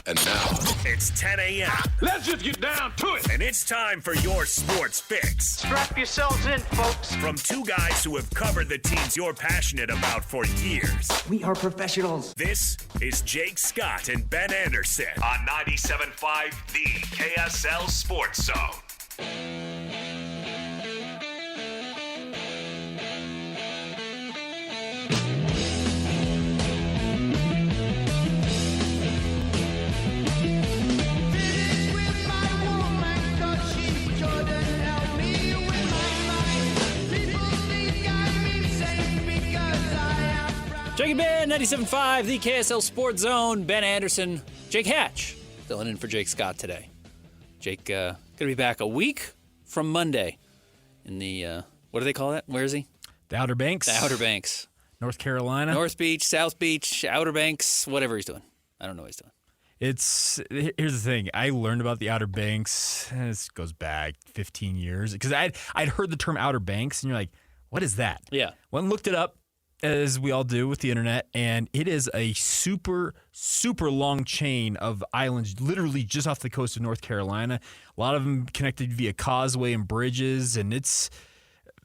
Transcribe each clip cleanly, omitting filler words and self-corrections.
And now, it's 10 a.m. Let's just get down to it. And it's time for your sports fix. Strap yourselves in, folks. From two guys who have covered the teams you're passionate about for years. We are professionals. This is Jake Scott and Ben Anderson on 97.5 The KSL Sports Zone. Jake and Ben, 97.5, the KSL Sports Zone. Ben Anderson, Jake Hatch, filling in for Jake Scott today. Jake going to be back a week from Monday in the, what do they call that? Where is he? The Outer Banks. The Outer Banks. North Carolina. North Beach, South Beach, Outer Banks, whatever he's doing. I don't know what he's doing. Here's the thing. I learned about the Outer Banks, this goes back 15 years, because I'd heard the term Outer Banks, and you're like, what is that? Yeah. Went and looked it up, as we all do with the internet, and it is a super, super long chain of islands literally just off the coast of North Carolina. A lot of them connected via causeway and bridges, and it's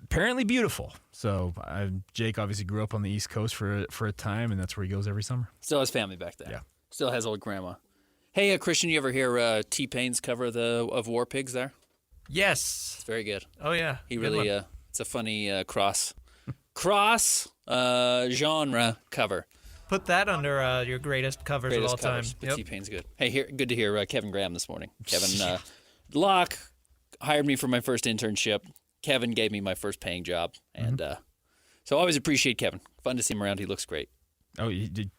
apparently beautiful. So Jake obviously grew up on the East Coast for a time, and that's where he goes every summer. Still has family back there. Yeah. Still has old grandma. Hey, Christian, you ever hear T-Pain's cover of War Pigs there? Yes. It's very good. Oh, yeah. He really, it's a funny cross genre cover. Put that under your greatest covers of all time. Yep. T-Pain's good. Hey, good to hear Kevin Graham this morning. Kevin Locke hired me for my first internship. Kevin gave me my first paying job. And so I always appreciate Kevin. Fun to see him around. He looks great. Oh,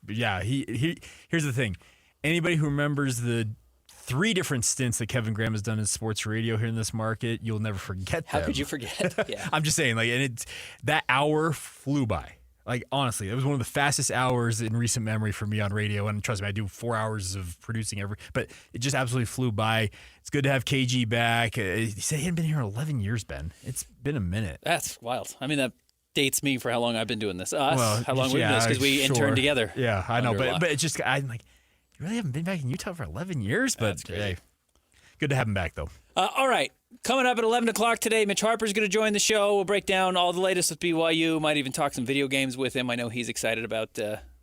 yeah. Here's the thing. Anybody who remembers the 3 different stints that Kevin Graham has done in sports radio here in this market, you'll never forget them. How could you forget? Yeah. I'm just saying, that hour flew by. Like, honestly, it was one of the fastest hours in recent memory for me on radio. And trust me, I do 4 hours of producing but it just absolutely flew by. It's good to have KG back. He said he hadn't been here in 11 years, Ben. It's been a minute. That's wild. I mean, that dates me for how long I've been doing this. How long we've been doing this, because we interned together. Yeah, I know. But it's just, I'm like, you really haven't been back in Utah for 11 years? But hey, good to have him back, though. All right. Coming up at 11 o'clock today, Mitch Harper's going to join the show. We'll break down all the latest with BYU. Might even talk some video games with him. I know he's excited about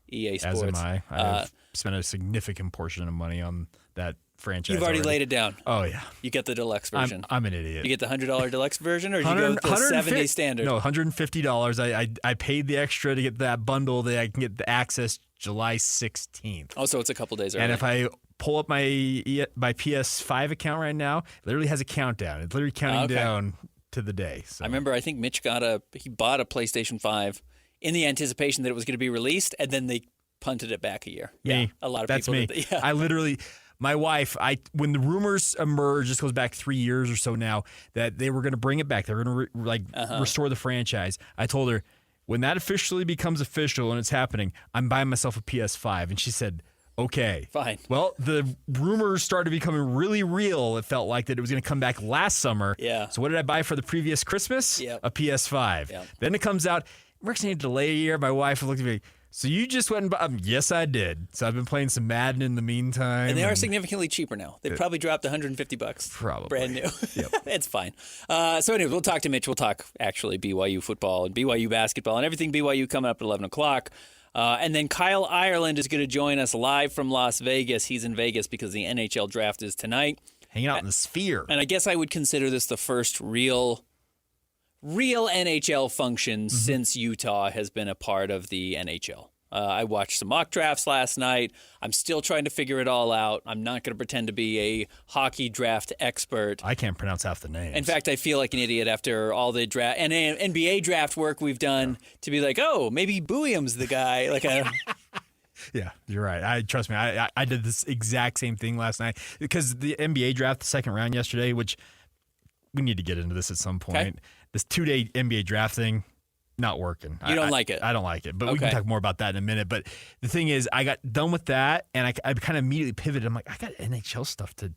EA Sports. As am I. I've spent a significant portion of money on that franchise. You've already laid it down. Oh, yeah. You get the deluxe version. I'm an idiot. You get the $100 deluxe version, or you go with the 70 standard? No, $150. I paid the extra to get that bundle that I can get the access July 16th. Oh, so it's a couple days early. And if I pull up my PS5 account right now, it literally has a countdown. It's literally counting down to the day. So. I remember, I think Mitch bought a PlayStation 5 in the anticipation that it was going to be released, and then they punted it back a year. Me. Yeah, a lot of That's people me. did that. Yeah. I literally... My wife, when the rumors emerged, this goes back 3 years or so now, that they were going to bring it back. They were going to restore the franchise. I told her, when that officially becomes official and it's happening, I'm buying myself a PS5. And she said, okay. Fine. Well, the rumors started becoming really real. It felt like that it was going to come back last summer. Yeah. So what did I buy for the previous Christmas? Yep. A PS5. Yep. Then it comes out, we're going to delay a year. My wife looked at me. So you just went and bought yes, I did. So I've been playing some Madden in the meantime. And they are significantly cheaper now. They've probably dropped $150. Probably. Brand new. Yep. It's fine. So anyways, we'll talk to Mitch. We'll talk actually BYU football and BYU basketball and everything BYU coming up at 11 o'clock. And then Kyle Ireland is going to join us live from Las Vegas. He's in Vegas because the NHL Draft is tonight. Hanging out in the Sphere. And I guess I would consider this the first real NHL function since Utah has been a part of the NHL. I watched some mock drafts last night. I'm still trying to figure it all out. I'm not going to pretend to be a hockey draft expert. I can't pronounce half the names. In fact, I feel like an idiot after all the draft and NBA draft work we've done to be like, oh, maybe Booyam's the guy. Yeah, you're right. Trust me. I did this exact same thing last night because the NBA draft, the second round yesterday, which we need to get into this at some point. Okay. This 2-day NBA draft thing. Not working. You don't like it? I don't like it, but we can talk more about that in a minute. But the thing is, I got done with that, and I kind of immediately pivoted. I'm like, I got NHL stuff to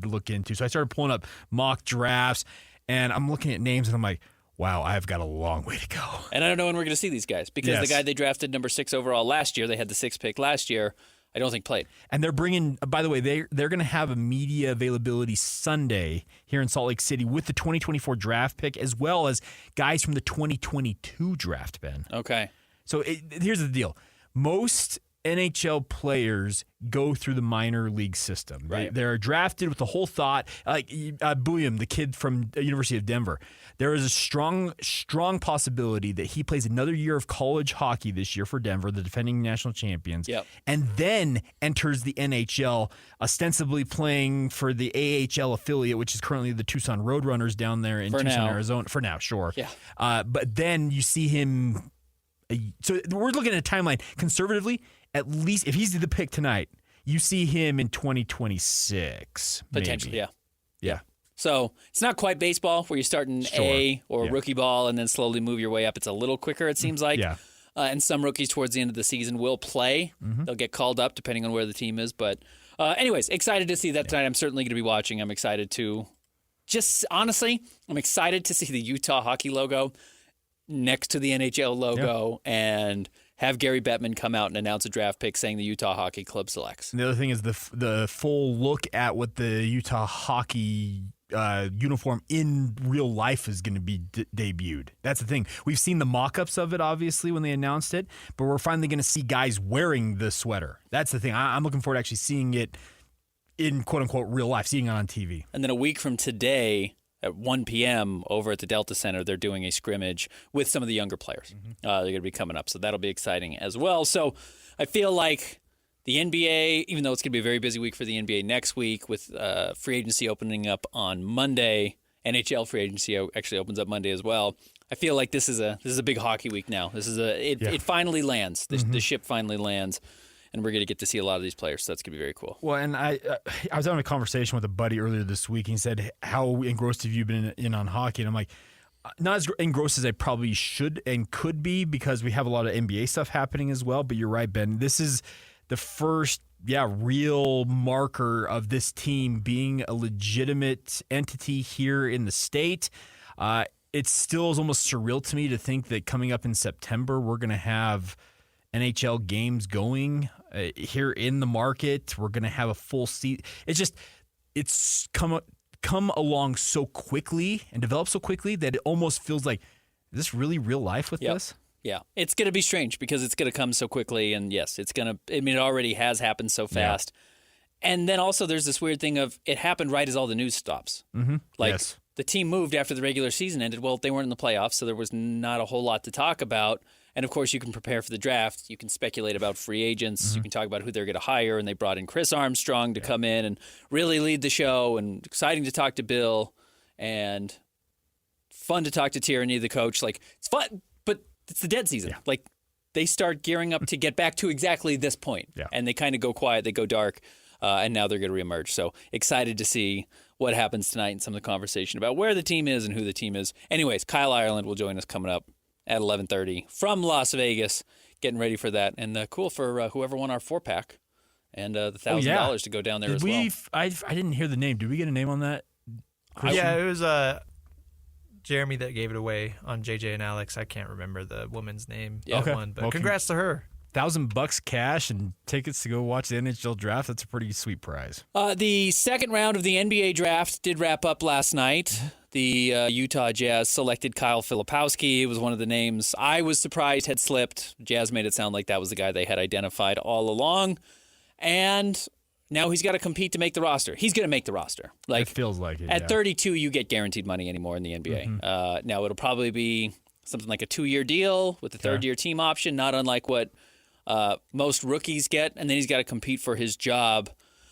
look into. So I started pulling up mock drafts, and I'm looking at names, and I'm like, wow, I've got a long way to go. And I don't know when we're going to see these guys because the guy they drafted number 6 overall last year, they had the 6th pick last year. I don't think played. And they're bringing, by the way, they're going to have a media availability Sunday here in Salt Lake City with the 2024 draft pick, as well as guys from the 2022 draft, Ben. Okay. So here's the deal. Most NHL players go through the minor league system. Right. They're drafted with the whole thought, like Bouillon, the kid from the University of Denver. There is a strong possibility that he plays another year of college hockey this year for Denver, the defending national champions, and then enters the NHL, ostensibly playing for the AHL affiliate, which is currently the Tucson Roadrunners down there in Tucson, Arizona. For now, sure. Yeah. But then you see him. So we're looking at a timeline conservatively. At least if he's the pick tonight, you see him in 2026. Potentially, maybe. Yeah. So it's not quite baseball where you start in A or rookie ball and then slowly move your way up. It's a little quicker, it seems like. Yeah. And some rookies towards the end of the season will play. They'll get called up depending on where the team is. But anyways, excited to see that tonight. I'm certainly going to be watching. I'm excited to honestly, I'm excited to see the Utah hockey logo next to the NHL logo and have Gary Bettman come out and announce a draft pick saying the Utah Hockey Club selects. And the other thing is the full look at what the Utah hockey uniform in real life is going to be debuted. That's the thing. We've seen the mock-ups of it, obviously, when they announced it, but we're finally going to see guys wearing the sweater. That's the thing. I'm looking forward to actually seeing it in quote-unquote real life, seeing it on TV. And then a week from today, at 1 p.m. over at the Delta Center, they're doing a scrimmage with some of the younger players. They're going to be coming up, so that'll be exciting as well. So I feel like the NBA, even though it's going to be a very busy week for the NBA next week with free agency opening up on Monday, NHL free agency actually opens up Monday as well. I feel like this is a big hockey week now. It finally lands. The ship finally lands. And we're going to get to see a lot of these players, so that's going to be very cool. Well, and I was having a conversation with a buddy earlier this week, and he said, how engrossed have you been in on hockey? And I'm like, not as engrossed as I probably should and could be because we have a lot of NBA stuff happening as well. But you're right, Ben. This is the first, real marker of this team being a legitimate entity here in the state. It still is almost surreal to me to think that coming up in September, we're going to have NHL games going here in the market. We're going to have a full season. It's come along so quickly and developed so quickly that it almost feels like, is this really real life with this? Yeah. It's going to be strange because it's going to come so quickly. And yes, it already has happened so fast. Yeah. And then also there's this weird thing of it happened right as all the news stops. The team moved after the regular season ended. Well, they weren't in the playoffs, so there was not a whole lot to talk about. And, of course, you can prepare for the draft. You can speculate about free agents. You can talk about who they're going to hire. And they brought in Chris Armstrong to come in and really lead the show. And exciting to talk to Bill. And fun to talk to Tierney, the coach. Like, it's fun, but it's the dead season. Like, they start gearing up to get back to exactly this point. And they kind of go quiet. They go dark. And now they're going to reemerge. So excited to see what happens tonight and some of the conversation about where the team is and who the team is. Anyways, Kyle Ireland will join us coming up at 11:30 from Las Vegas, getting ready for that. And cool for whoever won our 4-pack and the $1,000 to go down there as well. I didn't hear the name. Did we get a name on that? Yeah, it was Jeremy that gave it away on JJ and Alex. I can't remember the woman's name. Won, but congrats to her. $1,000 cash and tickets to go watch the NHL draft. That's a pretty sweet prize. The second round of the NBA draft did wrap up last night. The Utah Jazz selected Kyle Filipowski. It was one of the names I was surprised had slipped. Jazz made it sound like that was the guy they had identified all along. And now he's got to compete to make the roster. He's going to make the roster. It feels like it. At 32, you get guaranteed money anymore in the NBA. Now it'll probably be something like a 2-year deal with a third-year team option, not unlike what most rookies get. And then he's got to compete for his job.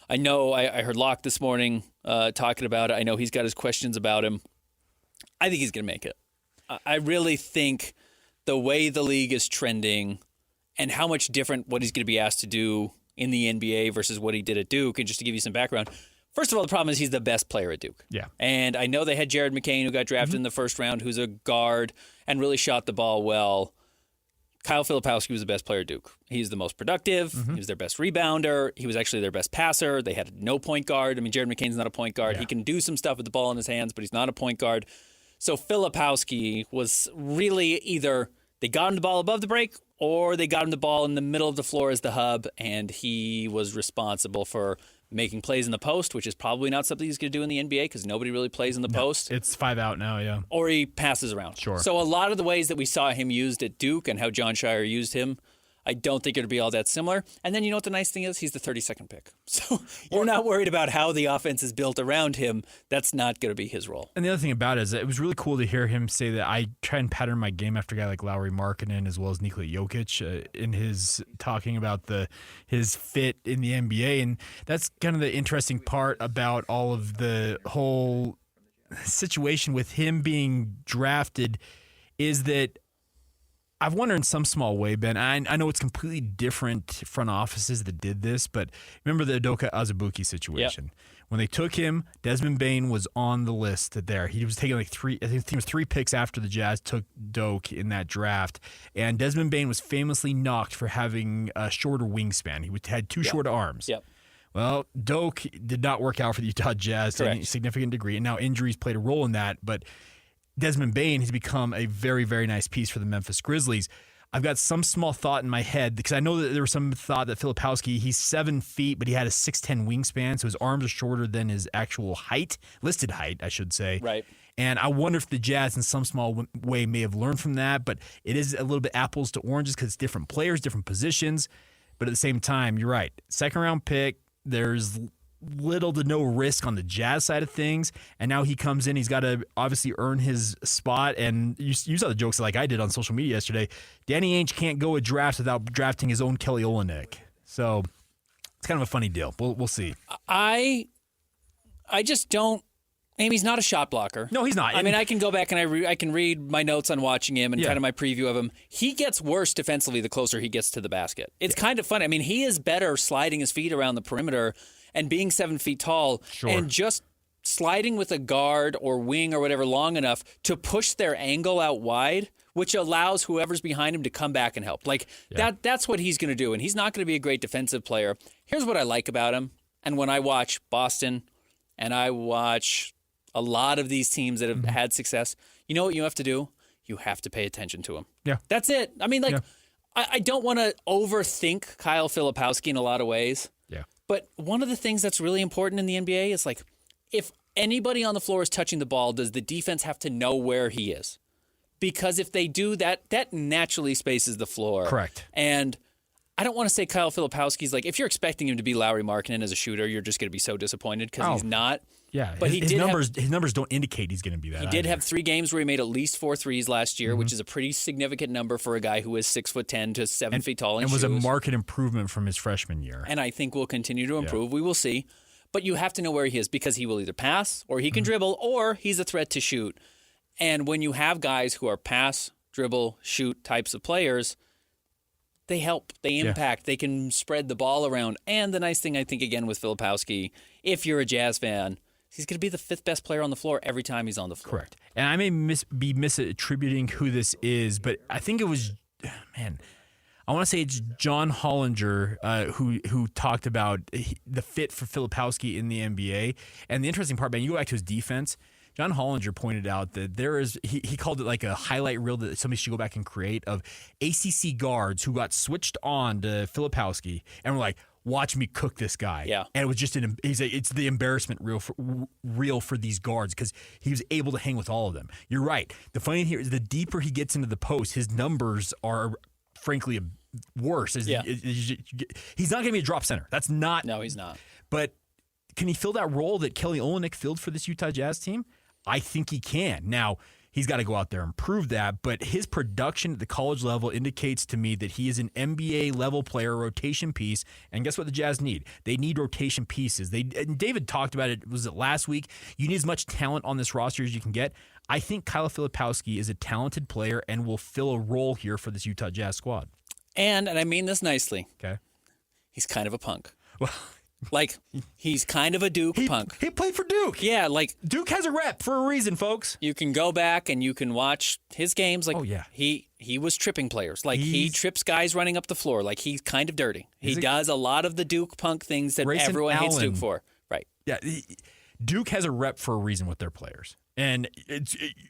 I know I heard Locke this morning talking about it. I know he's got his questions about him. I think he's going to make it. I really think the way the league is trending and how much different what he's going to be asked to do in the NBA versus what he did at Duke, and just to give you some background, first of all, the problem is he's the best player at Duke. Yeah. And I know they had Jared McCain, who got drafted in the first round, who's a guard and really shot the ball well. Kyle Filipowski was the best player at Duke. He's the most productive. He was their best rebounder. He was actually their best passer. They had no point guard. I mean, Jared McCain's not a point guard. He can do some stuff with the ball in his hands, but he's not a point guard. So Filipowski was really either they got him the ball above the break or they got him the ball in the middle of the floor as the hub, and he was responsible for making plays in the post, which is probably not something he's going to do in the NBA because nobody really plays in the post. It's 5 out now, yeah. Or he passes around. Sure. So a lot of the ways that we saw him used at Duke and how John Shire used him, I don't think it'll be all that similar. And then you know what the nice thing is? He's the 32nd pick. So you're not worried about how the offense is built around him. That's not going to be his role. And the other thing about it is that it was really cool to hear him say that I try and pattern my game after a guy like Lauri Markkanen as well as Nikola Jokic in his talking about his fit in the NBA. And that's kind of the interesting part about all of the whole situation with him being drafted is that I've wondered in some small way, Ben, I know it's completely different front offices that did this, but remember the Udoka Azubuike situation. Yep. When they took him, Desmond Bane was on the list there. He was taking like I think it was 3 picks after the Jazz took Doak in that draft. And Desmond Bane was famously knocked for having a shorter wingspan. He had too short arms. Yep. Well, Doak did not work out for the Utah Jazz to any significant degree, and now injuries played a role in that, but Desmond Bane has become a very, very nice piece for the Memphis Grizzlies. I've got some small thought in my head because I know that there was some thought that Filipowski, he's 7 feet, but he had a 6'10" wingspan, so his arms are shorter than his actual height, listed height, I should say. Right. And I wonder if the Jazz in some small way may have learned from that, but it is a little bit apples to oranges because it's different players, different positions. But at the same time, you're right. Second-round pick, there's little to no risk on the Jazz side of things, and now he comes in. He's got to obviously earn his spot, and you saw the jokes like I did on social media yesterday. Danny Ainge can't go a draft without drafting his own Kelly Olynyk, so it's kind of a funny deal. We'll see. I just don't. Maybe he's not a shot blocker. No, he's not. I mean, I can go back and I can read my notes on watching him and Yeah. kind of my preview of him. He gets worse defensively the closer he gets to the basket. It's kind of funny. I mean, he is better sliding his feet around the perimeter and being 7 feet tall and just sliding with a guard or wing or whatever long enough to push their angle out wide, which allows whoever's behind him to come back and help. That's what he's going to do, and he's not going to be a great defensive player. Here's what I like about him, and when I watch Boston and I watch a lot of these teams that have had success, you know what you have to do? You have to pay attention to him. Yeah. That's it. I mean, I don't want to overthink Kyle Filipowski in a lot of ways. Yeah. But one of the things that's really important in the NBA is like, if anybody on the floor is touching the ball, does the defense have to know where he is? Because if they do that naturally spaces the floor. Correct. And I don't want to say Kyle Filipowski's like, if you're expecting him to be Lauri Markkanen as a shooter, you're just going to be so disappointed because he's not. Yeah, but his numbers don't indicate he's going to be that. He did have 3 games where he made at least 4 threes last year, which is a pretty significant number for a guy who is 6'10" to 7 feet tall and shoes. was a marked improvement from his freshman year. And I think will continue to improve. Yeah. We will see. But you have to know where he is because he will either pass or he can dribble or he's a threat to shoot. And when you have guys who are pass, dribble, shoot types of players, they help, they impact, they can spread the ball around. And the nice thing I think again with Filipowski, if you're a Jazz fan, he's going to be the 5th best player on the floor every time he's on the floor. Correct. And I may be misattributing who this is, but I think it was, I want to say it's John Hollinger who talked about the fit for Filipowski in the NBA. And the interesting part, man, you go back to his defense. John Hollinger pointed out that there is, he called it like a highlight reel that somebody should go back and create of ACC guards who got switched on to Filipowski and were like, watch me cook this guy. Yeah. And it was just it's the embarrassment reel for these guards because he was able to hang with all of them. You're right. The funny thing here is the deeper he gets into the post, his numbers are frankly worse. He's not going to be a drop center. That's not. No, he's not. But can he fill that role that Kelly Olynyk filled for this Utah Jazz team? I think he can. Now, he's got to go out there and prove that, but his production at the college level indicates to me that he is an NBA-level player, rotation piece, and guess what the Jazz need? They need rotation pieces. And David talked about it, was it last week? You need as much talent on this roster as you can get. I think Kyle Filipowski is a talented player and will fill a role here for this Utah Jazz squad. And I mean this nicely. Okay. He's kind of a punk. Well, like, he's kind of a Duke punk. He played for Duke. Yeah, like Duke has a rep for a reason, folks. You can go back and you can watch his games. Like, he was tripping players. Like, he trips guys running up the floor. Like, he's kind of dirty. He does a lot of the Duke punk things that everyone hates Duke for. Right. Yeah. Duke has a rep for a reason with their players. And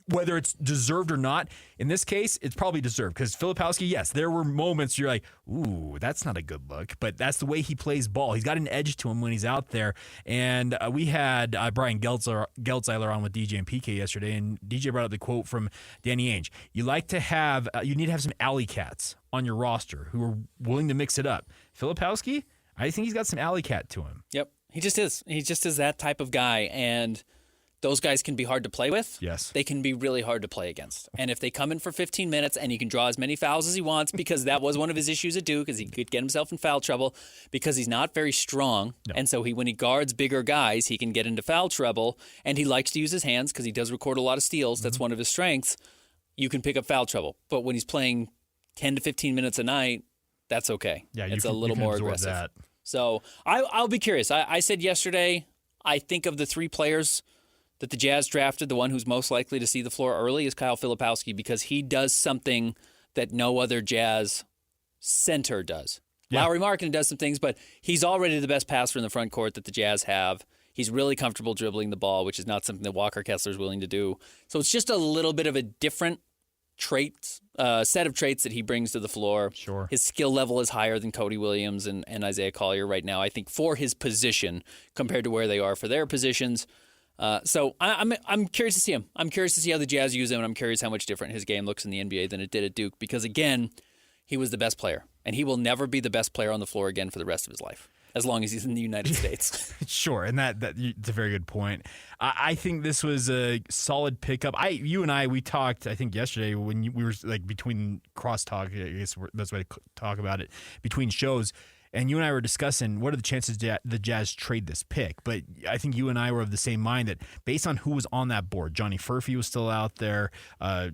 whether it's deserved or not, in this case, it's probably deserved. Because Filipowski, yes, there were moments you're like, ooh, that's not a good look. But that's the way he plays ball. He's got an edge to him when he's out there. And we had Brian Geltzeiler on with DJ and PK yesterday, and DJ brought up the quote from Danny Ainge. You need to have some alley cats on your roster who are willing to mix it up. Filipowski, I think he's got some alley cat to him. Yep, he just is. He just is that type of guy, and those guys can be hard to play with. Yes. They can be really hard to play against. And if they come in for 15 minutes and he can draw as many fouls as he wants, because that was one of his issues at Duke, is he could get himself in foul trouble because he's not very strong. No. And so when he guards bigger guys, he can get into foul trouble. And he likes to use his hands because he does record a lot of steals. That's one of his strengths. You can pick up foul trouble. But when he's playing 10 to 15 minutes a night, that's okay. Yeah, it's a little more aggressive. That. So I'll be curious. I said yesterday, I think of the three players that the Jazz drafted, the one who's most likely to see the floor early is Kyle Filipowski, because he does something that no other Jazz center does. Yeah. Lauri Markkanen does some things, but he's already the best passer in the front court that the Jazz have. He's really comfortable dribbling the ball, which is not something that Walker Kessler is willing to do. So it's just a little bit of a different set of traits that he brings to the floor. Sure. His skill level is higher than Cody Williams and Isaiah Collier right now, I think, for his position compared to where they are for their positions. So I'm curious to see him. I'm curious to see how the Jazz use him, and I'm curious how much different his game looks in the NBA than it did at Duke, because, again, he was the best player, and he will never be the best player on the floor again for the rest of his life, as long as he's in the United States. Sure, and that's a very good point. I think this was a solid pickup. You and I, we talked, I think, yesterday when we were like between crosstalk, I guess that's the way to talk about it, between shows. And you and I were discussing what are the chances the Jazz trade this pick. But I think you and I were of the same mind that based on who was on that board, Johnny Furphy was still out there, Kyle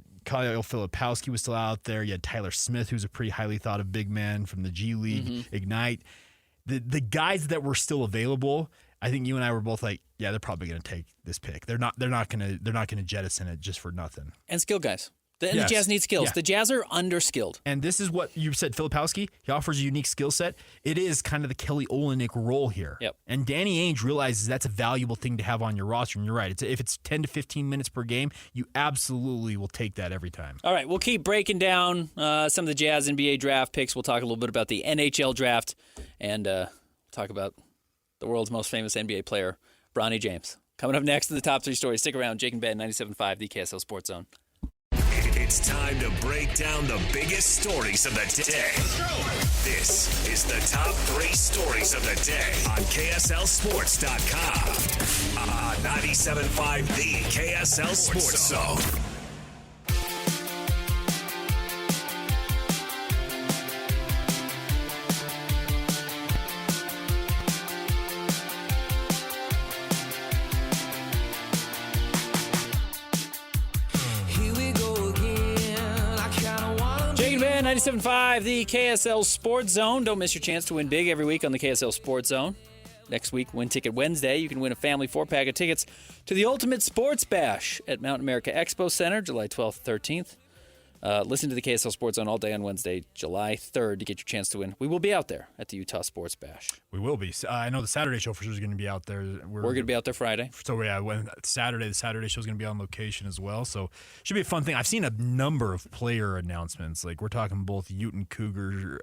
Filipowski was still out there. You had Tyler Smith, who's a pretty highly thought of big man from the G League, Ignite. The guys that were still available, I think you and I were both like, yeah, they're probably going to take this pick. They're not gonna jettison it just for nothing. And skilled guys. The Jazz need skills. Yeah. The Jazz are underskilled. And this is what you said, Filipowski. He offers a unique skill set. It is kind of the Kelly Olynyk role here. Yep. And Danny Ainge realizes that's a valuable thing to have on your roster. And you're right. If it's 10 to 15 minutes per game, you absolutely will take that every time. All right, we'll keep breaking down some of the Jazz NBA draft picks. We'll talk a little bit about the NHL draft and talk about the world's most famous NBA player, Bronny James. Coming up next in the top three stories. Stick around. Jake and Ben, 97.5, the KSL Sports Zone. It's time to break down the biggest stories of the day. This is the top three stories of the day on KSLSports.com. On 97.5, the KSL Sports Zone. Jake and Ben, 97.5, the KSL Sports Zone. Don't miss your chance to win big every week on the KSL Sports Zone. Next week, Win Ticket Wednesday, you can win a family 4-pack of tickets to the Ultimate Sports Bash at Mountain America Expo Center, July 12th, 13th. Listen to the KSL Sports Zone all day on Wednesday, July 3rd, to get your chance to win. We will be out there at the Utah Sports Bash. We will be. I know the Saturday show for sure is going to be out there. We're going to be out there Friday. So, yeah, the Saturday show is going to be on location as well. So, should be a fun thing. I've seen a number of player announcements. Like, we're talking both Ute and Cougar.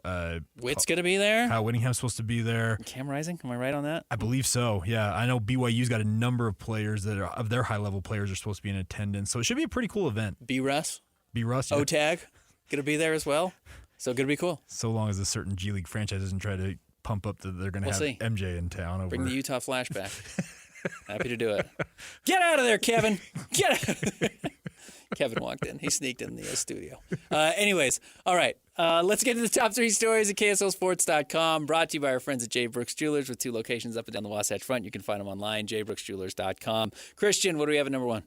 Witt's going to be there. Kyle Whittingham's supposed to be there. Cam Rising, am I right on that? I believe so, yeah. I know BYU's got a number of players that are of their high-level players are supposed to be in attendance. So, it should be a pretty cool event. B-Russ? B-Russ, yeah. O-Tag? Going to be there as well. So going to be cool. So long as a certain G League franchise doesn't try to pump up that they're going to have MJ in town. Bring the Utah flashback. Happy to do it. Get out of there, Kevin. Get out of there. Kevin walked in. He sneaked in the studio. Anyways, all right. Let's get to the top three stories at KSLSports.com. Brought to you by our friends at J. Brooks Jewelers with 2 locations up and down the Wasatch Front. You can find them online, jbrooksjewelers.com. Christian, what do we have at number one?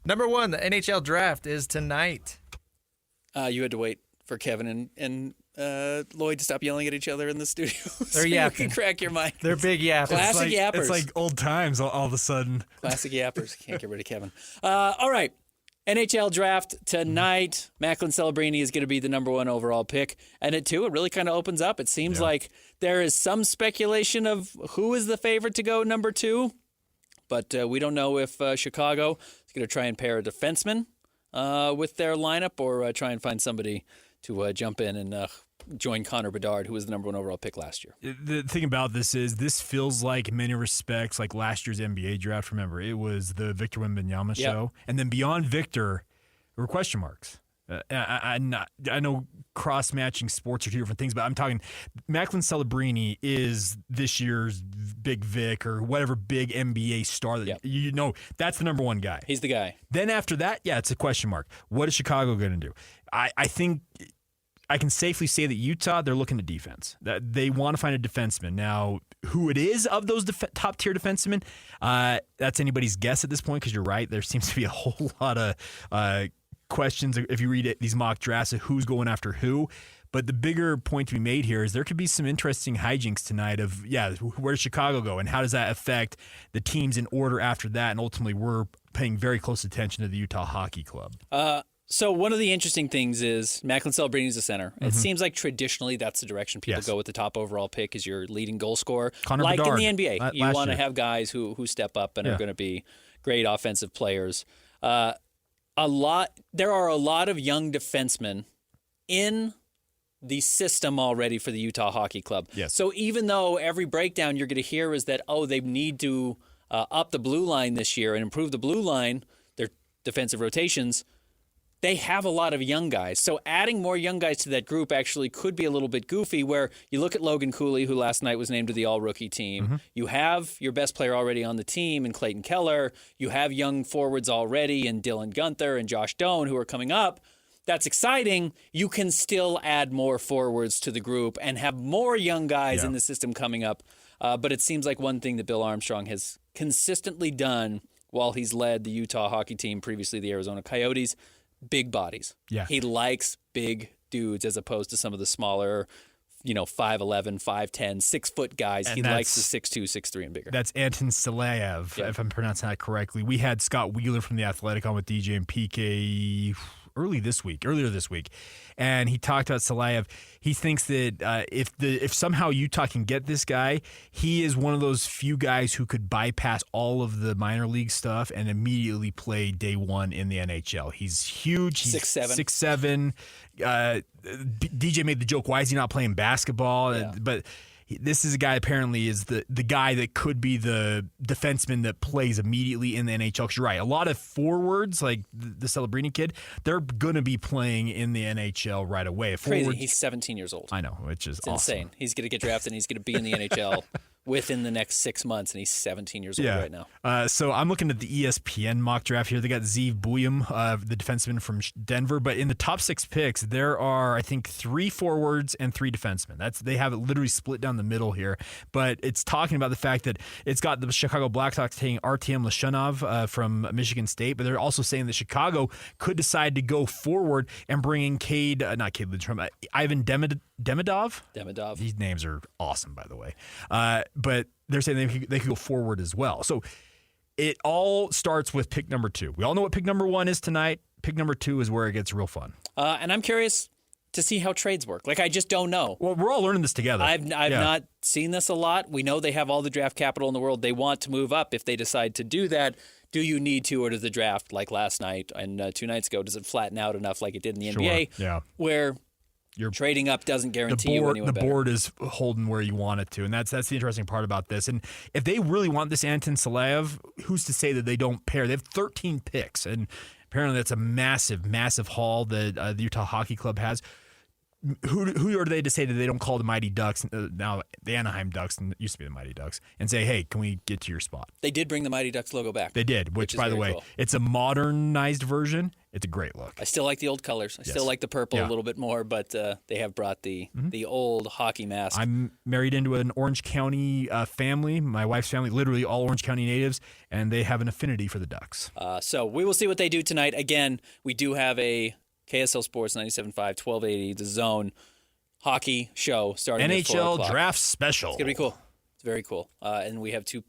Number one, the NHL Draft is tonight. You had to wait for Kevin and Lloyd to stop yelling at each other in the studio. They're yapping. You can crack your mind. They're big yappers. Classic yappers. It's like old times all of a sudden. Classic yappers. Can't get rid of Kevin. All right. NHL Draft tonight. Macklin Celebrini is going to be the number 1 overall pick. And it really kind of opens up. It seems like there is some speculation of who is the favorite to go number 2. But we don't know if Chicago is going to try and pair a defenseman with their lineup or try and find somebody to jump in and join Connor Bedard, who was the number 1 overall pick last year. The thing about this is this feels like, in many respects, like last year's NBA draft. Remember, it was the Victor Wembanyama show. And then beyond Victor, there were question marks. I know cross-matching sports are 2 different things, but I'm talking Macklin Celebrini is this year's Big Vic or whatever big NBA star that you know. That's the number 1 guy. He's the guy. Then after that, it's a question mark. What is Chicago going to do? I think I can safely say that Utah, they're looking at defense. That they want to find a defenseman. Now, who it is of those top-tier defensemen, that's anybody's guess at this point, because you're right. There seems to be a whole lot of questions if you read these mock drafts of who's going after who. But the bigger point to be made here is there could be some interesting hijinks tonight of, where does Chicago go and how does that affect the teams in order after that? And ultimately, we're paying very close attention to the Utah Hockey Club. So one of the interesting things is Macklin Celebrini is a center. It seems like traditionally that's the direction people go with the top overall pick is your leading goal scorer. Connor like Bedard, in the NBA, you want to year. have guys who step up and are going to be great offensive players. There are a lot of young defensemen in the system already for the Utah Hockey Club. Yes. So even though every breakdown you're going to hear is that, they need to up the blue line this year and improve the blue line, their defensive rotations, they have a lot of young guys. So adding more young guys to that group actually could be a little bit goofy, where you look at Logan Cooley, who last night was named to the all-rookie team. You have your best player already on the team in Clayton Keller. You have young forwards already in Dylan Gunther and Josh Doan who are coming up. That's exciting. You can still add more forwards to the group and have more young guys in the system coming up. But it seems like one thing that Bill Armstrong has consistently done while he's led the Utah hockey team, previously the Arizona Coyotes, big bodies. Yeah. He likes big dudes as opposed to some of the smaller, 5'11", 5'10", 6-foot guys. And he likes the 6'2", 6'3", and bigger. That's Anton Salayev, if I'm pronouncing that correctly. We had Scott Wheeler from The Athletic on with DJ and PK earlier this week, and he talked about Salayev. He thinks that if somehow Utah can get this guy, he is one of those few guys who could bypass all of the minor league stuff and immediately play day one in the NHL. He's huge. He's 6'7". DJ made the joke, why is he not playing basketball? Yeah. But this is a guy apparently is the guy that could be the defenseman that plays immediately in the NHL. Because you're right, a lot of forwards like the Celebrini kid, they're going to be playing in the NHL right away. Crazy. He's 17 years old. I know, which is awesome. Insane. He's going to get drafted and he's going to be in the NHL within the next 6 months, and he's 17 years old right now. So I'm looking at the ESPN mock draft here. They got Zeev Buium, the defenseman from Denver. But in the top 6 picks, there are, I think, 3 forwards and 3 defensemen. They have it literally split down the middle here. But it's talking about the fact that it's got the Chicago Blackhawks taking Artyom Leshunov from Michigan State. But they're also saying that Chicago could decide to go forward and bring in Ivan Demidov. These names are awesome, by the way. But they're saying they could go forward as well. So it all starts with pick number 2. We all know what pick number 1 is tonight. Pick number 2 is where it gets real fun. And I'm curious to see how trades work. Like, I just don't know. Well, we're all learning this together. I've not seen this a lot. We know they have all the draft capital in the world. They want to move up. If they decide to do that, do you need to, or does the draft, like last night and 2 nights ago, does it flatten out enough like it did in the NBA? Where you're trading up doesn't guarantee you anyone better. The board is holding where you want it to, and that's the interesting part about this. And if they really want this Anton Salayev, who's to say that they don't pair? They have 13 picks, and apparently that's a massive, massive haul that the Utah Hockey Club has. Who are they to say that they don't call the Mighty Ducks, now the Anaheim Ducks, and it used to be the Mighty Ducks, and say, hey, can we get to your spot? They did bring the Mighty Ducks logo back. They did, which by the way, cool. It's a modernized version. It's a great look. I still like the old colors. I still like the purple a little bit more, but they have brought the old hockey mask. I'm married into an Orange County family. My wife's family, literally all Orange County natives, and they have an affinity for the Ducks. So we will see what they do tonight. Again, we do have a KSL Sports 97.5, 1280, The Zone hockey show starting at 4 o'clock. NHL Draft Special. It's going to be cool. It's very cool. And we have 2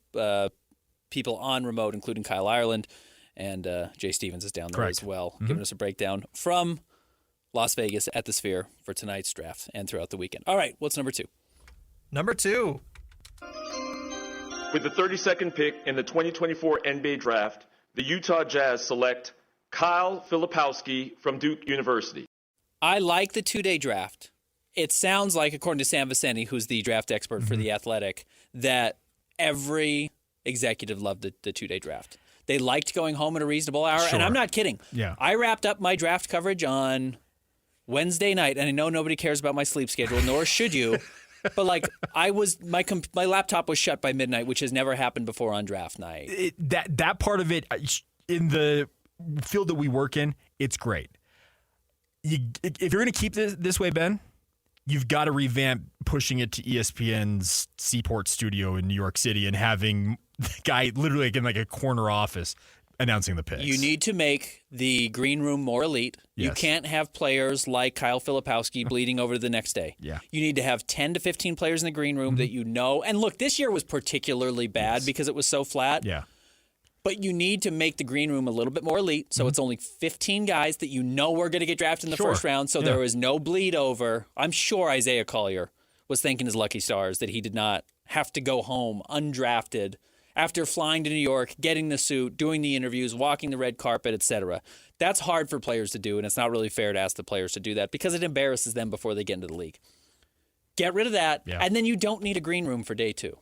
people on remote, including Kyle Ireland And Jay Stevens is down there Correct. as well, giving us a breakdown from Las Vegas at the Sphere for tonight's draft and throughout the weekend. All right, what's number 2? Number 2. With the 32nd pick in the 2024 NBA Draft, the Utah Jazz select Kyle Filipowski from Duke University. I like the 2-day draft. It sounds like, according to Sam Vicente, who's the draft expert for The Athletic, that every executive loved the 2-day draft. They liked going home at a reasonable hour, and I'm not kidding. Yeah. I wrapped up my draft coverage on Wednesday night, and I know nobody cares about my sleep schedule, nor should you. But like, my laptop was shut by midnight, which has never happened before on draft night. That part of it, in the field that we work in, it's great. If you're going to keep this way, Ben, you've got to revamp pushing it to ESPN's Seaport studio in New York City and having the guy literally in like a corner office announcing the picks. You need to make the green room more elite. Yes. You can't have players like Kyle Filipowski bleeding over to the next day. Yeah. You need to have 10 to 15 players in the green room that you know. And look, this year was particularly bad because it was so flat. Yeah. But you need to make the green room a little bit more elite, so it's only 15 guys that you know are going to get drafted in the first round, so there is no bleed over. I'm sure Isaiah Collier was thanking his lucky stars that he did not have to go home undrafted after flying to New York, getting the suit, doing the interviews, walking the red carpet, etc. That's hard for players to do, and it's not really fair to ask the players to do that because it embarrasses them before they get into the league. Get rid of that, and then you don't need a green room for day 2.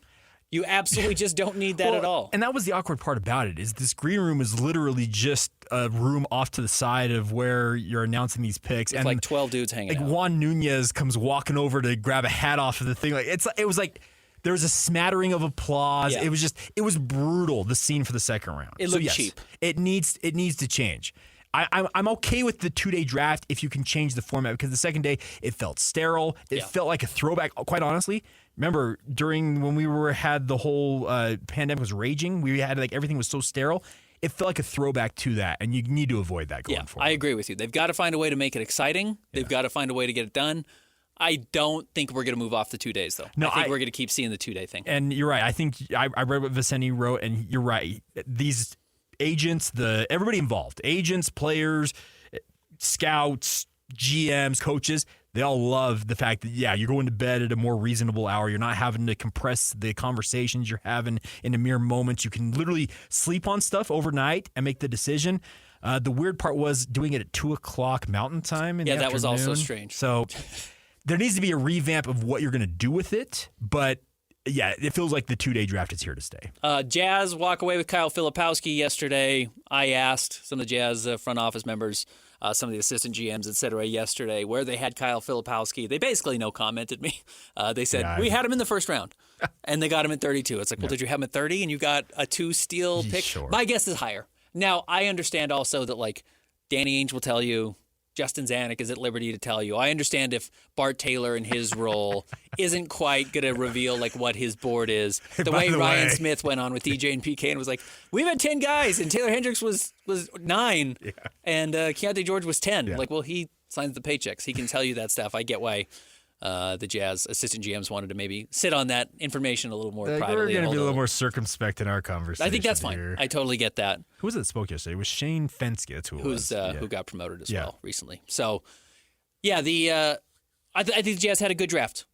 You absolutely just don't need that at all. And that was the awkward part about it, is this green room is literally just a room off to the side of where you're announcing these picks. It's and like 12 dudes hanging out. Juan Nunez comes walking over to grab a hat off of the thing. It was like there was a smattering of applause. Yeah. It was brutal, the scene for the second round. It looked cheap. It needs to change. I'm okay with the 2-day draft if you can change the format, because the second day it felt sterile. It felt like a throwback, quite honestly. Remember, during when we had the whole pandemic was raging, we had like everything was so sterile. It felt like a throwback to that, and you need to avoid that going forward. I agree with you. They've got to find a way to make it exciting. They've got to find a way to get it done. I don't think we're going to move off the 2 days, though. No, I think we're going to keep seeing the 2-day thing. And you're right. I think I read what Vicente wrote, and you're right. These agents, everybody involved, agents, players, scouts, GMs, coaches, they all love the fact that, you're going to bed at a more reasonable hour. You're not having to compress the conversations you're having into mere moments. You can literally sleep on stuff overnight and make the decision. The weird part was doing it at 2 o'clock Mountain Time in the afternoon. That was also strange. So there needs to be a revamp of what you're going to do with it, but it feels like the 2-day draft is here to stay. Jazz walk away with Kyle Filipowski yesterday. I asked some of the Jazz front office members, some of the assistant GMs, et cetera, yesterday where they had Kyle Filipowski. They basically no commented me. They said, we had him in the first round, and they got him at 32. It's like, well, did you have him at 30 and you got a 2-steal pick? Sure. My guess is higher. Now, I understand also that, like, Danny Ainge will tell you, Justin Zanuck is at liberty to tell you. I understand if Bart Taylor in his role isn't quite going to reveal like what his board is. The way Ryan Smith went on with DJ and PK and was like, we've had 10 guys, and Taylor Hendricks was 9, and Keontae George was 10. Like, well, he signs the paychecks. He can tell you that stuff. I get why the Jazz assistant GMs wanted to maybe sit on that information a little more privately. We're going to be a little more circumspect in our conversation. I think that's fine. Here. I totally get that. Who was it that spoke yesterday? It was Shane Fensky. That's who it was. Who got promoted as well recently. So, I think the Jazz had a good draft.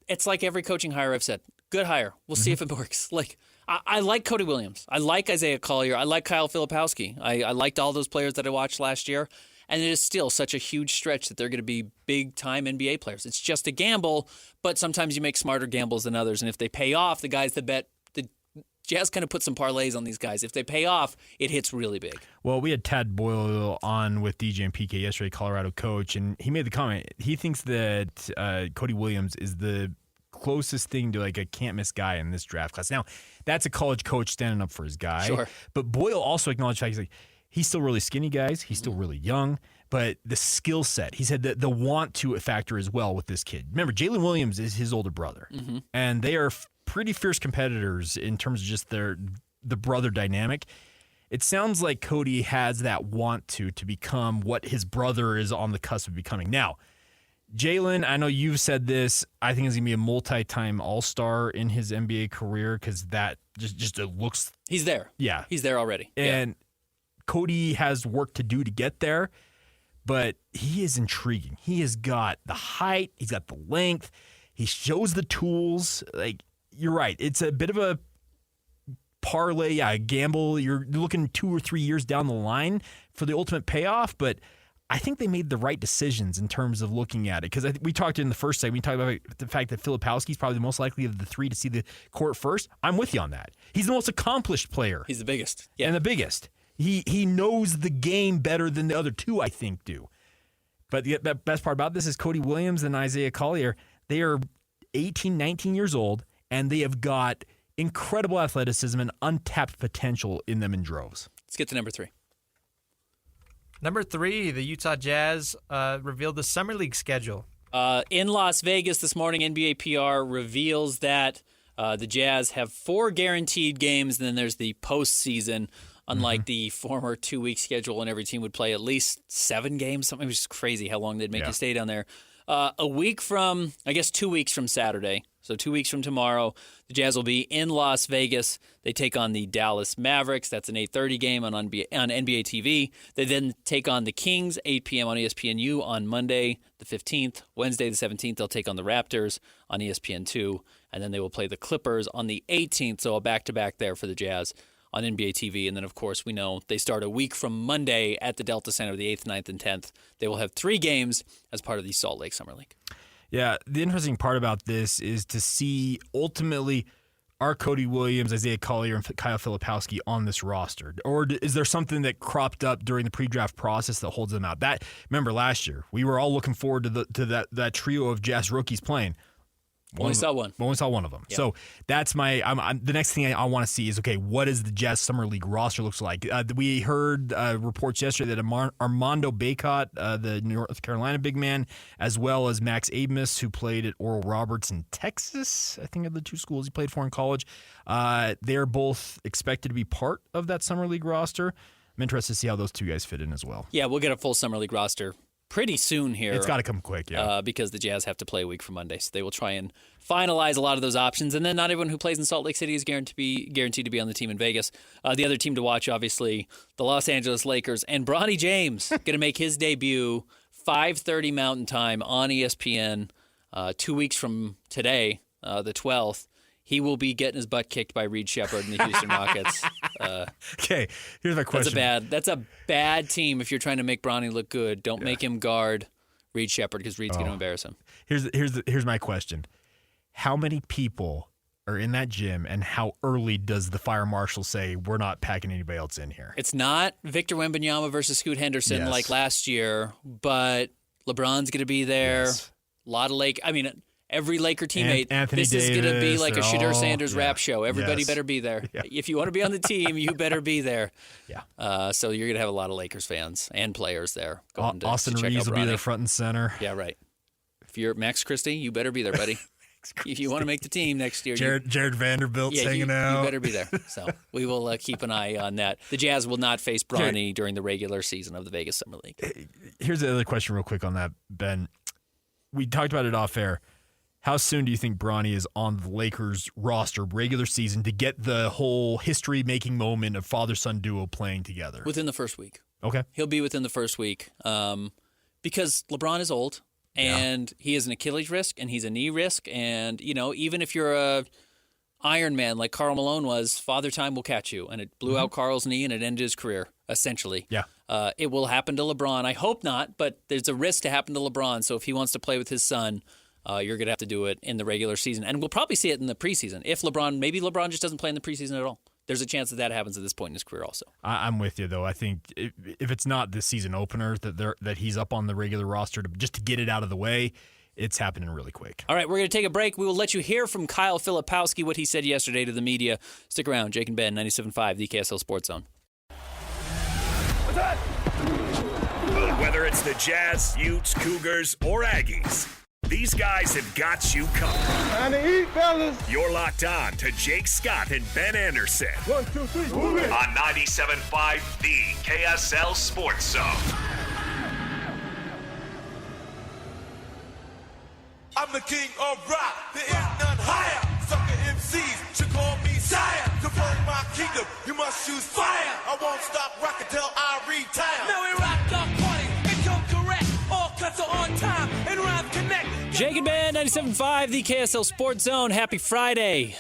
It's like every coaching hire I've said. Good hire. We'll see if it works. Like, I like Cody Williams. I like Isaiah Collier. I like Kyle Filipowski. I liked all those players that I watched last year. And it is still such a huge stretch that they're going to be big-time NBA players. It's just a gamble, but sometimes you make smarter gambles than others. And if they pay off, the guys that bet, the Jazz kind of put some parlays on these guys. If they pay off, it hits really big. Well, we had Tad Boyle on with DJ and PK yesterday, Colorado coach, and he made the comment. He thinks that Cody Williams is the closest thing to like a can't-miss guy in this draft class. Now, that's a college coach standing up for his guy. Sure. But Boyle also acknowledged the fact he's still really skinny, guys. He's still really young. But the skill set, he said that the want to factor as well with this kid. Remember, Jalen Williams is his older brother. Mm-hmm. And they are pretty fierce competitors in terms of just the brother dynamic. It sounds like Cody has that want to become what his brother is on the cusp of becoming. Now, Jalen, I know you've said this. I think he's going to be a multi-time All-Star in his NBA career because that just it looks... He's there. Yeah. He's there already. And Cody has work to do to get there, but he is intriguing. He has got the height. He's got the length. He shows the tools. Like, you're right. It's a bit of a parlay, a gamble. You're looking 2 or 3 years down the line for the ultimate payoff, but I think they made the right decisions in terms of looking at it, because we talked in the first segment, we talked about the fact that Filipowski is probably the most likely of the three to see the court first. I'm with you on that. He's the most accomplished player. He's the biggest. Yeah. And the biggest. He knows the game better than the other two, I think, do. But the best part about this is Cody Williams and Isaiah Collier, they are 18, 19 years old, and they have got incredible athleticism and untapped potential in them in droves. Let's get to number 3. Number 3, the Utah Jazz revealed the Summer League schedule. In Las Vegas this morning, NBA PR reveals that the Jazz have 4 guaranteed games, and then there's the postseason, unlike the former 2-week schedule, and every team would play at least 7 games. Something was just crazy how long they'd make you stay down there. A week from, I guess 2 weeks from Saturday, so 2 weeks from tomorrow, the Jazz will be in Las Vegas. They take on the Dallas Mavericks. That's an 8:30 game on NBA TV. They then take on the Kings, 8 p.m. on ESPNU on Monday the 15th. Wednesday the 17th, they'll take on the Raptors on ESPN2. And then they will play the Clippers on the 18th, so a back-to-back there for the Jazz on NBA TV. And then, of course, we know they start a week from Monday at the Delta Center, the 8th, 9th, and 10th. They will have 3 games as part of the Salt Lake Summer League. Yeah, the interesting part about this is to see ultimately are Cody Williams, Isaiah Collier, and Kyle Filipowski on this roster? Or is there something that cropped up during the pre-draft process that holds them out? Remember last year, we were all looking forward to that trio of Jazz rookies playing. Only saw one of them. Yeah. So that's the next thing I want to see is, okay, what does the Jazz Summer League roster looks like? We heard reports yesterday that Armando Bacot, the North Carolina big man, as well as Max Abmas, who played at Oral Roberts in Texas, I think are the 2 schools he played for in college, they're both expected to be part of that Summer League roster. I'm interested to see how those 2 guys fit in as well. Yeah, we'll get a full Summer League roster pretty soon here. It's got to come quick, yeah. Because the Jazz have to play a week from Monday, so they will try and finalize a lot of those options. And then not everyone who plays in Salt Lake City is guaranteed to be on the team in Vegas. The other team to watch, obviously, the Los Angeles Lakers. And Bronny James going to make his debut 5:30 Mountain Time on ESPN 2 weeks from today, the 12th. He will be getting his butt kicked by Reed Sheppard and the Houston Rockets. Okay, here's my question. That's a bad team if you're trying to make Bronny look good. Don't make him guard Reed Sheppard because Reed's going to embarrass him. Here's my question. How many people are in that gym, and how early does the fire marshal say, we're not packing anybody else in here? It's not Victor Wembanyama versus Scoot Henderson like last year, but LeBron's going to be there. Yes. A lot of every Laker teammate. Anthony this Davis, is going to be like a Shedeur Sanders rap show. Everybody better be there. Yeah. If you want to be on the team, you better be there. Yeah. So you're going to have a lot of Lakers fans and players there. Austin Reeves will be there front and center. Yeah, right. If you're Max Christie, you better be there, buddy. If you want to make the team next year. Jared Vanderbilt's hanging out. You better be there. So we will keep an eye on that. The Jazz will not face Bronny during the regular season of the Vegas Summer League. Here's the other question real quick on that, Ben. We talked about it off air. How soon do you think Bronny is on the Lakers roster regular season to get the whole history-making moment of father-son duo playing together? Within the first week. Okay. He'll be within the first week because LeBron is old. And he is an Achilles risk, and he's a knee risk. And, even if you're a Iron Man like Karl Malone was, Father Time will catch you. And it blew out Karl's knee, and it ended his career, essentially. Yeah. It will happen to LeBron. I hope not, but there's a risk to happen to LeBron. So if he wants to play with his son, you're going to have to do it in the regular season. And we'll probably see it in the preseason. Maybe LeBron just doesn't play in the preseason at all. There's a chance that happens at this point in his career also. I'm with you, though. I think if it's not the season opener that he's up on the regular roster just to get it out of the way, it's happening really quick. All right, we're going to take a break. We will let you hear from Kyle Filipowski, what he said yesterday to the media. Stick around. Jake and Ben, 97.5, the KSL Sports Zone. What's that? Whether it's the Jazz, Utes, Cougars, or Aggies, these guys have got you covered. Time to eat, fellas. You're locked on to Jake Scott and Ben Anderson. 1, 2, 3, move it. On 97.5, the KSL Sports Zone. I'm the king of rock. There is none higher. Sucker MCs should call me sire. To burn my kingdom, you must choose fire. I won't stop rocking till I Shakin' Band 97.5, the KSL Sports Zone. Happy Friday.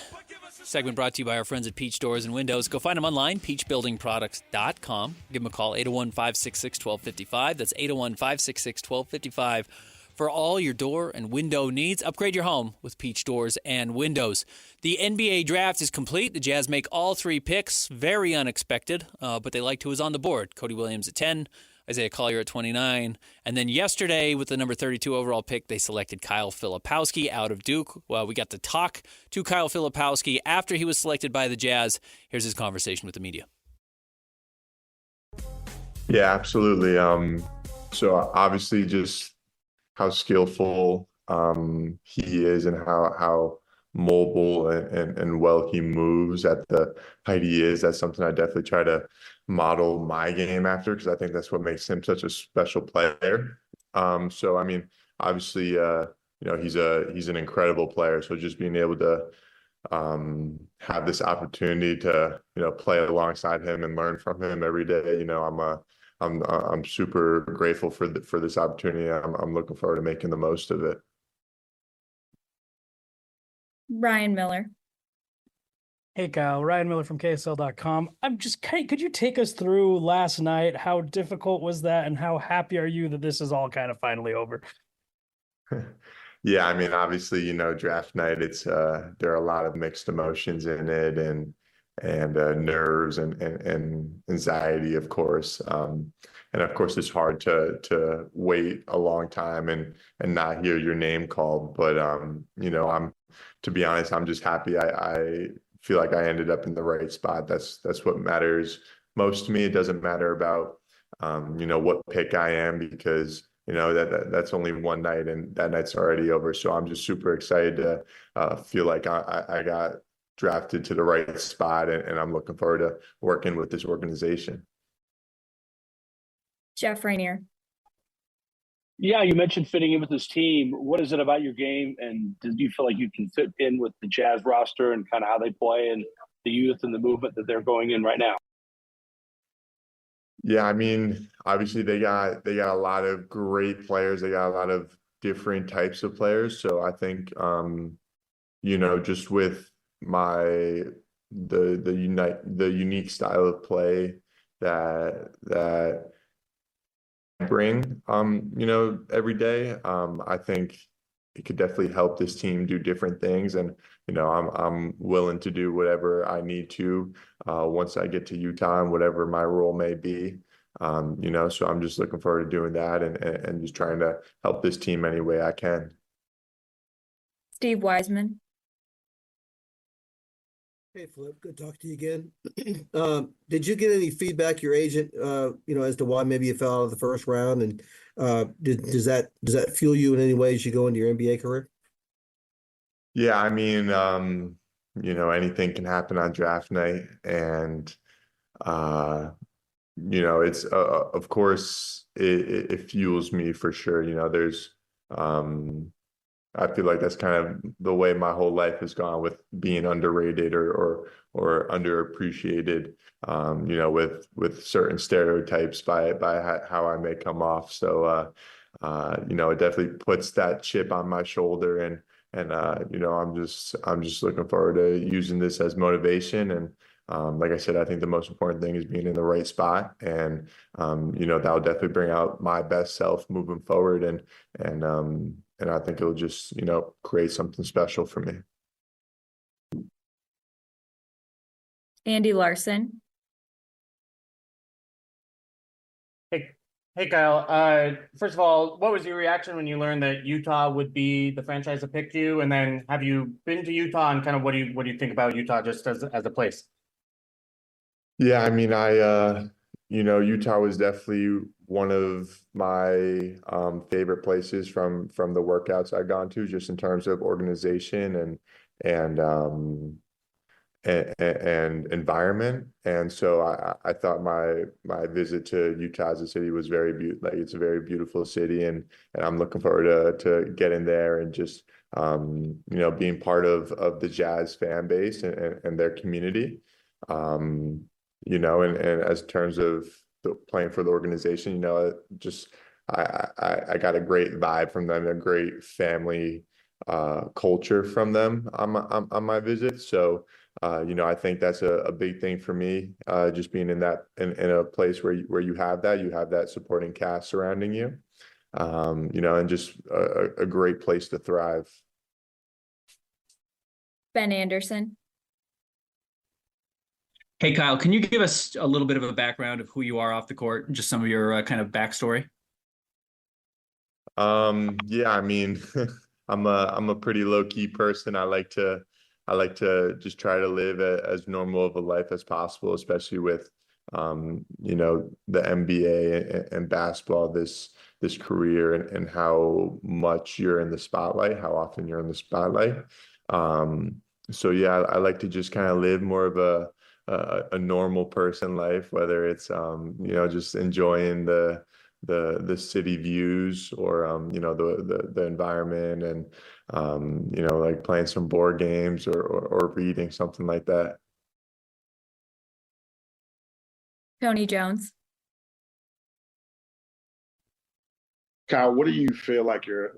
Segment brought to you by our friends at Peach Doors and Windows. Go find them online, peachbuildingproducts.com. Give them a call, 801-566-1255. That's 801-566-1255 for all your door and window needs. Upgrade your home with Peach Doors and Windows. The NBA draft is complete. The Jazz make all 3 picks. Very unexpected, but they liked who was on the board. Cody Williams at 10, Isaiah Collier at 29. And then yesterday, with the number 32 overall pick, they selected Kyle Filipowski out of Duke. Well, we got to talk to Kyle Filipowski after he was selected by the Jazz. Here's his conversation with the media. Yeah, absolutely. So obviously just how skillful he is and how mobile and well he moves at the height he is. That's something I definitely try to model my game after, because I think that's what makes him such a special player. So I mean, obviously, he's an incredible player. So just being able to have this opportunity to play alongside him and learn from him every day, I'm super grateful for this opportunity. I'm looking forward to making the most of it. Ryan Miller. Hey, Kyle. Ryan Miller from KSL.com. I'm just could you take us through last night? How difficult was that, and how happy are you that this is all kind of finally over? Yeah, I mean, obviously, draft night, it's there are a lot of mixed emotions in it, and nerves and anxiety, of course. And of course, it's hard to wait a long time and not hear your name called. But to be honest, I'm just happy. I feel like I ended up in the right spot. That's what matters most to me. It doesn't matter about what pick I am, because that's only one night, and that night's already over. So I'm just super excited to feel like I got drafted to the right spot, and I'm looking forward to working with this organization. Jeff Rainier. Yeah, you mentioned fitting in with this team. What is it about your game, and do you feel like you can fit in with the Jazz roster and kind of how they play and the youth and the movement that they're going in right now? Yeah, I mean, obviously they got a lot of great players. They got a lot of different types of players. So I think just with the unique style of play that bring every day, I think it could definitely help this team do different things. And I'm willing to do whatever I need to once I get to Utah, and whatever my role may be. So I'm just looking forward to doing that and just trying to help this team any way I can. Steve Wiseman. Hey, Flip, good to talk to you again. Did you get any feedback, your agent, as to why maybe you fell out of the first round? And does that fuel you in any way as you go into your NBA career? Yeah, I mean, anything can happen on draft night, and it's of course it fuels me for sure. There's I feel like that's kind of the way my whole life has gone, with being underrated or underappreciated, with certain stereotypes by how I may come off. So, it definitely puts that chip on my shoulder, and I'm just looking forward to using this as motivation. And like I said, I think the most important thing is being in the right spot, and that'll definitely bring out my best self moving forward, and I think it'll just, create something special for me. Andy Larson. Hey, Kyle. First of all, what was your reaction when you learned that Utah would be the franchise that picked you? And then, have you been to Utah, and kind of what do you think about Utah just as a place? Yeah, I mean, Utah was definitely one of my favorite places from the workouts I've gone to, just in terms of organization and environment. And so I thought my visit to Utah as a city was it's a very beautiful city, and I'm looking forward to getting there and just being part of the Jazz fan base and their community. And as terms of playing for the organization, just I got a great vibe from them, a great family culture from them on my visit. So, I think that's a big thing for me, just being in a place where you have that supporting cast surrounding you, and just a great place to thrive. Ben Anderson. Hey, Kyle, can you give us a little bit of a background of who you are off the court, just some of your kind of backstory? Yeah, I mean, I'm a pretty low key person. I like to just try to live as normal of a life as possible, especially with the NBA and basketball, this career and how much you're in the spotlight, how often you're in the spotlight. So yeah, I like to just kind of live more of a normal person life, whether it's just enjoying the city views or the environment and like playing some board games or reading something like that. Tony Jones. Kyle, what do you feel like your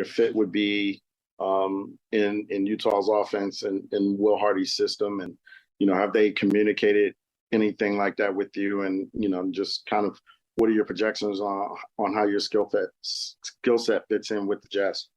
fit would be in Utah's offense and in Will Hardy's system? And have they communicated anything like that with you? And just kind of what are your projections on how your skill set fits in with the Jazz?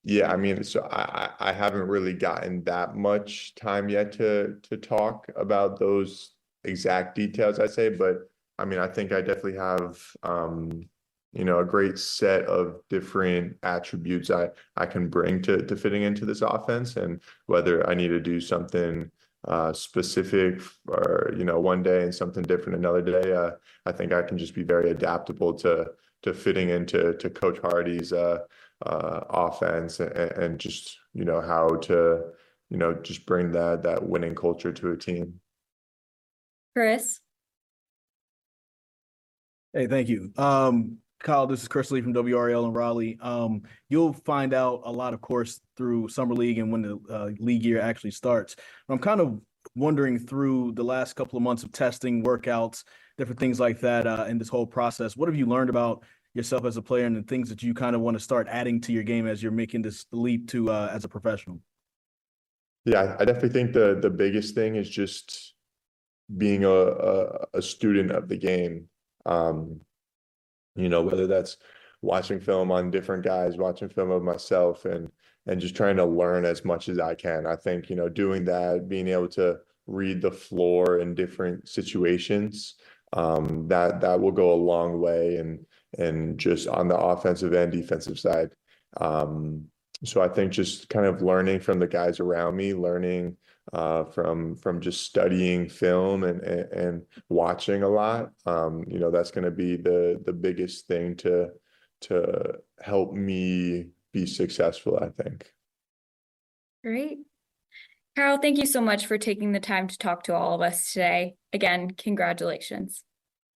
Yeah, I mean, so I haven't really gotten that much time yet to talk about those exact details, I'd say, but I mean, I think I definitely have a great set of different attributes I can bring to fitting into this offense, and whether I need to do something specific or one day and something different another day, I think I can just be very adaptable to fitting into Coach Hardy's offense and just how to just bring that winning culture to a team. Chris. Hey, thank you. Kyle, this is Chris Lee from WRL in Raleigh. You'll find out a lot, of course, through Summer League and when the league year actually starts. But I'm kind of wondering, through the last couple of months of testing, workouts, different things like that, in this whole process, what have you learned about yourself as a player and the things that you kind of want to start adding to your game as you're making this leap to as a professional? Yeah, I definitely think the biggest thing is just being a student of the game. Whether that's watching film on different guys, watching film of myself, and just trying to learn as much as I can. I think, doing that, being able to read the floor in different situations, that will go a long way and just on the offensive and defensive side. So I think just kind of learning from the guys around me, learning from just studying film and watching a lot. That's going to be the biggest thing to help me be successful, I think. Great. Carol, thank you so much for taking the time to talk to all of us today. Again, congratulations.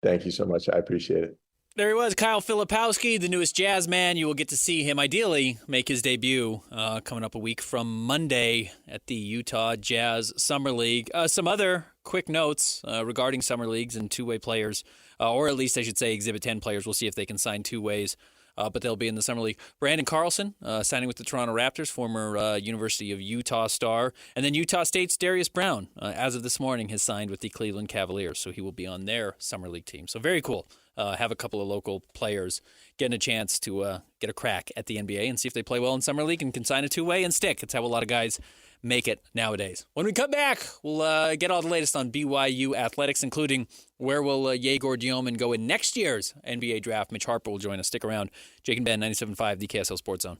Thank you so much. I appreciate it. There he was, Kyle Filipowski, the newest Jazz man. You will get to see him, ideally, make his debut coming up a week from Monday at the Utah Jazz Summer League. Some other quick notes regarding Summer Leagues and two-way players, or at least I should say Exhibit 10 players. We'll see if they can sign two ways, but they'll be in the Summer League. Brandon Carlson signing with the Toronto Raptors, former University of Utah star. And then Utah State's Darius Brown, as of this morning, has signed with the Cleveland Cavaliers, so he will be on their Summer League team. So very cool. Have a couple of local players getting a chance to get a crack at the NBA and see if they play well in Summer League and can sign a two-way and stick. It's how a lot of guys make it nowadays. When we come back, we'll get all the latest on BYU athletics, including where will Yegor Dioman go in next year's NBA draft. Mitch Harper will join us. Stick around. Jake and Ben, 97.5, the KSL Sports Zone.